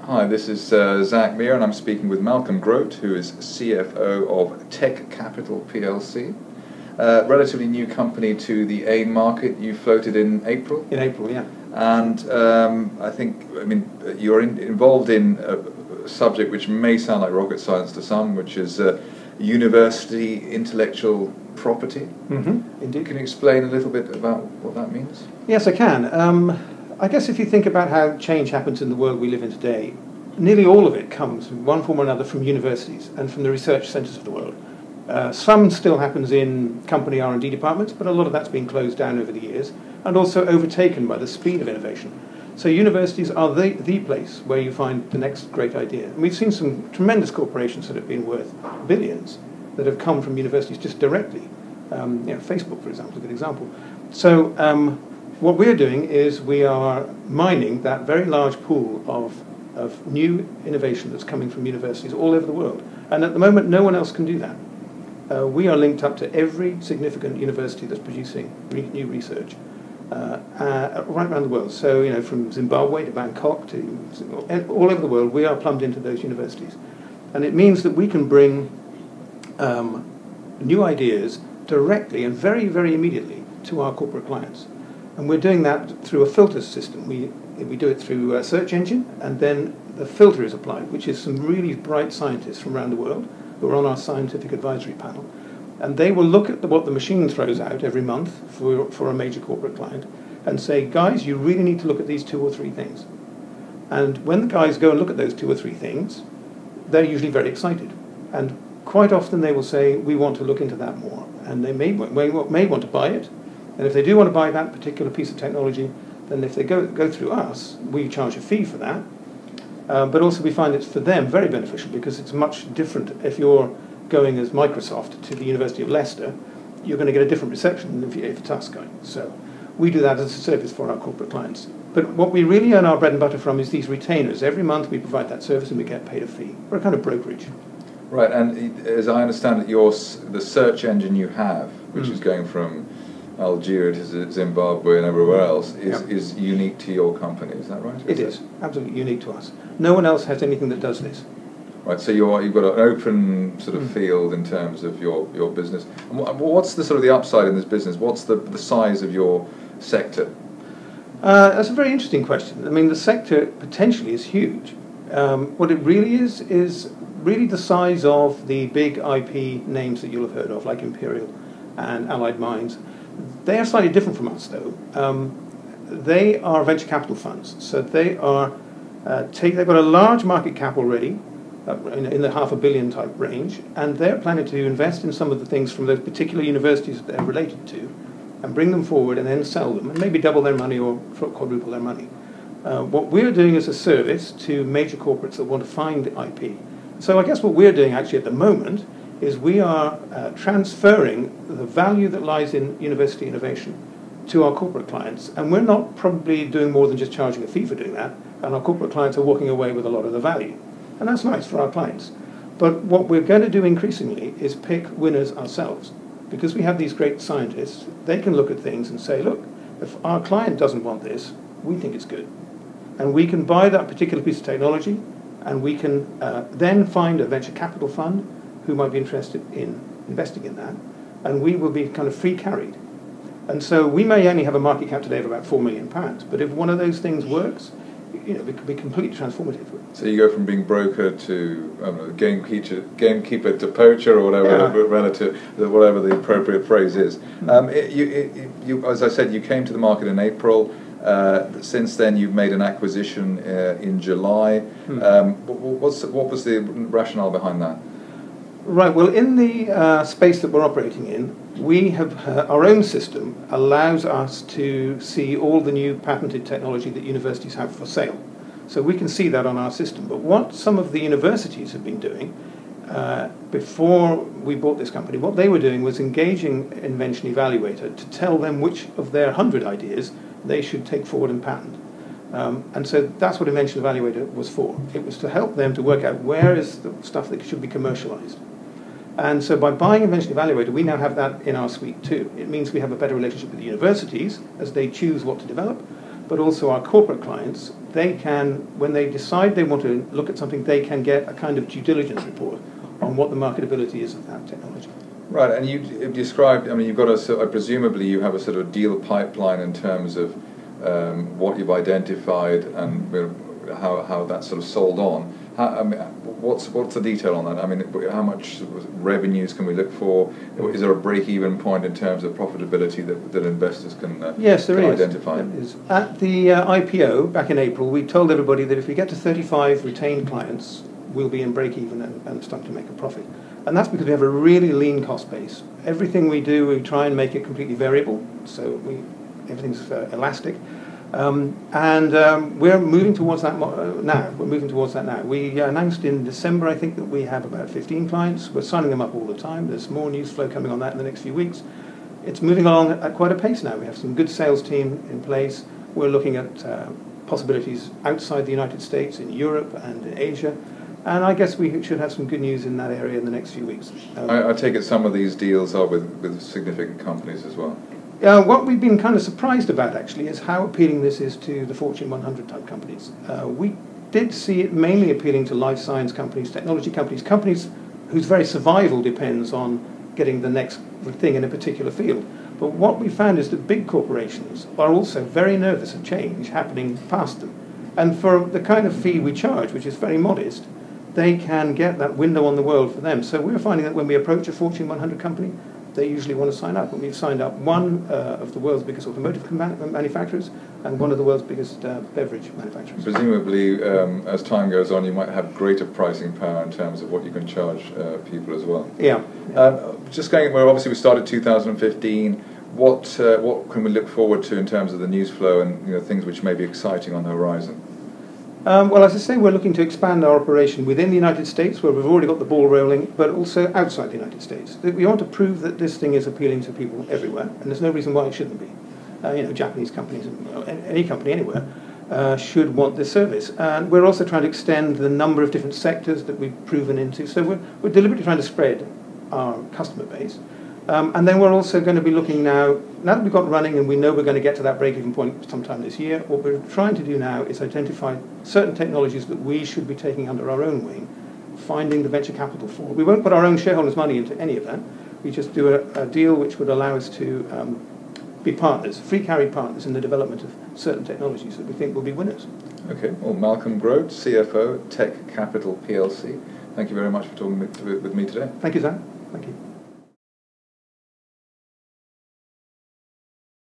Hi, this is Zach Meir, and I'm speaking with Malcolm Grote, who is CFO of Tekcapital PLC. Relatively new company to the AIM market. You floated in April? In April, yeah. And you're involved in a subject which may sound like rocket science to some, which is university intellectual property. Mm-hmm. Indeed. Can you explain a little bit about what that means? Yes, I can. I guess if you think about how change happens in the world we live in today, nearly all of it comes in one form or another from universities and from the research centres of the world. Some still happens in company R&D departments, but a lot of that's been closed down over the years and also overtaken by the speed of innovation. So universities are the place where you find the next great idea. And we've seen some tremendous corporations that have been worth billions that have come from universities just directly. Facebook, for example, is a good example. So what we're doing is we are mining that very large pool of new innovation that's coming from universities all over the world. And at the moment, no one else can do that. We are linked up to every significant university that's producing new research right around the world. So, from Zimbabwe to Bangkok to all over the world, we are plumbed into those universities. And it means that we can bring new ideas directly and very, very immediately to our corporate clients. And we're doing that through a filter system. We do it through a search engine, and then the filter is applied, which is some really bright scientists from around the world who are on our scientific advisory panel. And they will look at what the machine throws out every month for a major corporate client and say, guys, you really need to look at these 2 or 3 things. And when the guys go and look at those 2 or 3 things, they're usually very excited. And quite often they will say, we want to look into that more. And they may want to buy it. And if they do want to buy that particular piece of technology, then if they go through us, we charge a fee for that. But also we find it's for them very beneficial because it's much different. If you're going as Microsoft to the University of Leicester, you're going to get a different reception than if it's us going. So we do that as a service for our corporate clients. But what we really earn our bread and butter from is these retainers. Every month we provide that service and we get paid a fee. We're a kind of brokerage. Right, and as I understand it, the search engine you have, which is going from Algeria to Zimbabwe and everywhere else, is unique to your company, is that right? It is, absolutely unique to us. No one else has anything that does this. Right, so you've got an open sort of field in terms of your business. And what's the sort of the upside in this business? What's the size of your sector? That's a very interesting question. I mean, the sector potentially is huge. What it really is really the size of the big IP names that you'll have heard of, like Imperial and Allied Mines. They are slightly different from us, though. They are venture capital funds, so they've got a large market cap already, in the $500 million type range, and they're planning to invest in some of the things from those particular universities that they're related to, and bring them forward and then sell them, and maybe double their money or quadruple their money. What we're doing is a service to major corporates that want to find IP. So I guess what we're doing actually at the moment is we are transferring the value that lies in university innovation to our corporate clients, and we're not probably doing more than just charging a fee for doing that, and our corporate clients are walking away with a lot of the value. And that's nice for our clients. But what we're going to do increasingly is pick winners ourselves. Because we have these great scientists, they can look at things and say, look, if our client doesn't want this, we think it's good. And we can buy that particular piece of technology, and we can then find a venture capital fund who might be interested in investing in that, and we will be kind of free carried. And so we may only have a market cap today of about £4 million, but if one of those things works, it could be completely transformative. So you go from being broker to gamekeeper to poacher, or whatever, relative, whatever the appropriate phrase is. As I said, you came to the market in April. Since then, you've made an acquisition in July. What was the rationale behind that? Right. Well, in the space that we're operating in, we have our own system allows us to see all the new patented technology that universities have for sale. So we can see that on our system. But what some of the universities have been doing before we bought this company, what they were doing was engaging Invention Evaluator to tell them which of their 100 ideas they should take forward and patent. And so that's what Invention Evaluator was for. It was to help them to work out where is the stuff that should be commercialized. And so by buying Invention Evaluator, we now have that in our suite too. It means we have a better relationship with the universities as they choose what to develop, but also our corporate clients they can, when they decide they want to look at something, they can get a kind of due diligence report on what the marketability is of that technology. Right, and you described, I mean, you've got presumably you have a sort of deal pipeline in terms of what you've identified and how that's sort of sold on. I mean, what's the detail on that? I mean, how much revenues can we look for? Is there a break-even point in terms of profitability that investors can yes, there can is. identify? There is. At the IPO back in April, we told everybody that if we get to 35 retained clients, we'll be in break-even and start to make a profit. And that's because we have a really lean cost base. Everything we do, we try and make it completely variable, so everything's elastic. We're moving towards that now. We announced in December, I think, that we have about 15 clients. We're signing them up all the time. There's more news flow coming on that in the next few weeks. It's moving along at quite a pace now. We have some good sales team in place. We're looking at possibilities outside the United States, in Europe and in Asia. And I guess we should have some good news in that area in the next few weeks. I take it some of these deals are with significant companies as well. What we've been kind of surprised about, actually, is how appealing this is to the Fortune 100 type companies. We did see it mainly appealing to life science companies, technology companies, companies whose very survival depends on getting the next thing in a particular field. But what we found is that big corporations are also very nervous of change happening past them. And for the kind of fee we charge, which is very modest, they can get that window on the world for them. So we're finding that when we approach a Fortune 100 company, they usually want to sign up. And we've signed up one of the world's biggest automotive manufacturers and one of the world's biggest beverage manufacturers. Presumably, as time goes on, you might have greater pricing power in terms of what you can charge people as well. Yeah. Just going, well, obviously we started 2015. What can we look forward to in terms of the news flow and things which may be exciting on the horizon? Well, as I say, we're looking to expand our operation within the United States, where we've already got the ball rolling, but also outside the United States. We want to prove that this thing is appealing to people everywhere, and there's no reason why it shouldn't be. Japanese companies, any company anywhere, should want this service. And we're also trying to extend the number of different sectors that we've proven into. So we're deliberately trying to spread our customer base. And then we're also going to be looking now that we've got running and we know we're going to get to that break-even point sometime this year, what we're trying to do now is identify certain technologies that we should be taking under our own wing, finding the venture capital for. We won't put our own shareholders' money into any of that. We just do a deal which would allow us to be partners, free carry partners in the development of certain technologies that we think will be winners. Okay, well, Malcolm Grote, CFO, Tekcapital PLC, thank you very much for talking with me today. Thank you, Zach. Thank you.